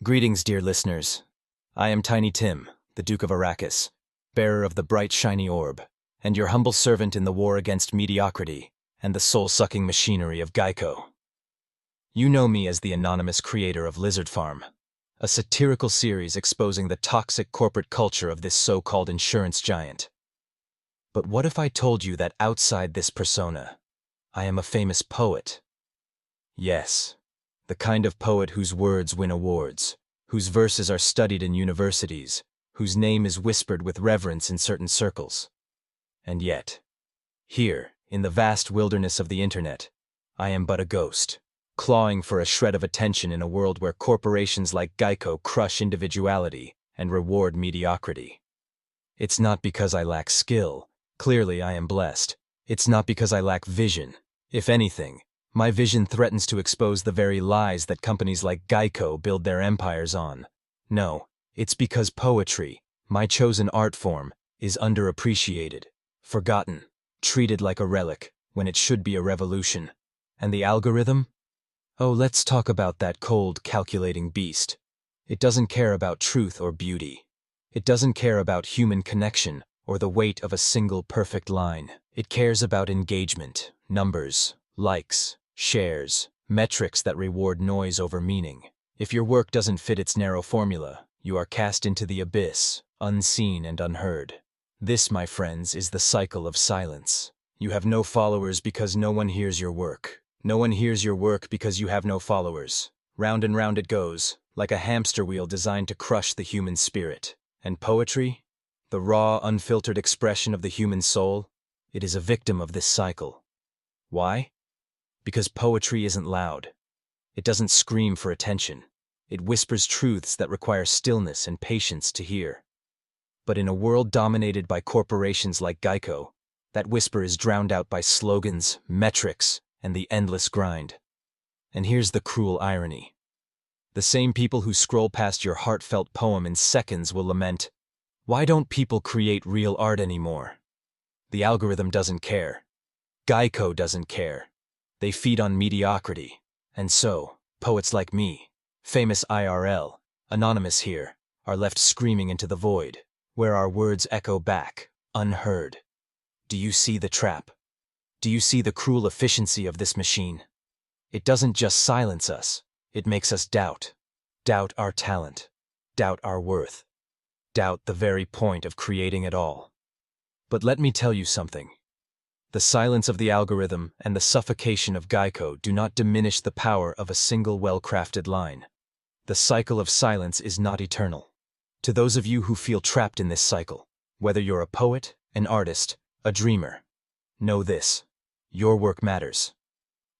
Greetings, dear listeners. I am Tiny Tim, the Duke of Arrakis, bearer of the bright, shiny orb, and your humble servant in the war against mediocrity and the soul-sucking machinery of Geico. You know me as the anonymous creator of Lizard Farm, a satirical series exposing the toxic corporate culture of this so-called insurance giant. But what if I told you that outside this persona, I am a famous poet? Yes, the kind of poet whose words win awards, whose verses are studied in universities, whose name is whispered with reverence in certain circles. And yet, here, in the vast wilderness of the internet, I am but a ghost, clawing for a shred of attention in a world where corporations like Geico crush individuality and reward mediocrity. It's not because I lack skill. Clearly, I am blessed. It's not because I lack vision. If anything, my vision threatens to expose the very lies that companies like Geico build their empires on. No, it's because poetry, my chosen art form, is underappreciated, forgotten, treated like a relic when it should be a revolution. And the algorithm? Oh, let's talk about that cold, calculating beast. It doesn't care about truth or beauty. It doesn't care about human connection or the weight of a single perfect line. It cares about engagement, numbers, likes, shares, metrics that reward noise over meaning. If your work doesn't fit its narrow formula, you are cast into the abyss, unseen and unheard. This, my friends, is the cycle of silence. You have no followers because no one hears your work. No one hears your work because you have no followers. Round and round it goes, like a hamster wheel designed to crush the human spirit. And poetry? The raw, unfiltered expression of the human soul? It is a victim of this cycle. Why? Because poetry isn't loud. It doesn't scream for attention. It whispers truths that require stillness and patience to hear. But in a world dominated by corporations like Geico, that whisper is drowned out by slogans, metrics, and the endless grind. And here's the cruel irony. The same people who scroll past your heartfelt poem in seconds will lament, "Why don't people create real art anymore?" The algorithm doesn't care. Geico doesn't care. They feed on mediocrity. And so, poets like me, famous IRL, anonymous here, are left screaming into the void, where our words echo back, unheard. Do you see the trap? Do you see the cruel efficiency of this machine? It doesn't just silence us, it makes us doubt. Doubt our talent. Doubt our worth. Doubt the very point of creating it all. But let me tell you something. The silence of the algorithm and the suffocation of Geico do not diminish the power of a single well-crafted line. The cycle of silence is not eternal. To those of you who feel trapped in this cycle, whether you're a poet, an artist, a dreamer, know this: your work matters.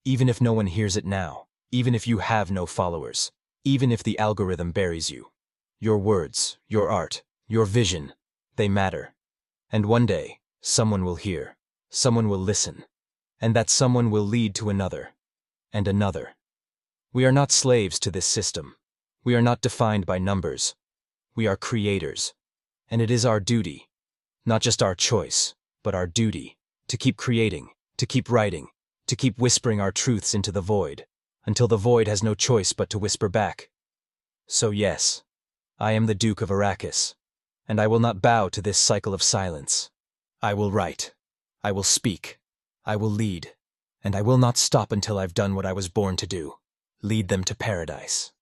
Even if no one hears it now, even if you have no followers, even if the algorithm buries you, your words, your art, your vision, they matter. And one day, someone will hear. Someone will listen, and that someone will lead to another, and another. We are not slaves to this system. We are not defined by numbers. We are creators, and it is our duty, not just our choice, but our duty, to keep creating, to keep writing, to keep whispering our truths into the void, until the void has no choice but to whisper back. So yes, I am the Duke of Arrakis, and I will not bow to this cycle of silence. I will write. I will speak, I will lead, and I will not stop until I've done what I was born to do: lead them to paradise.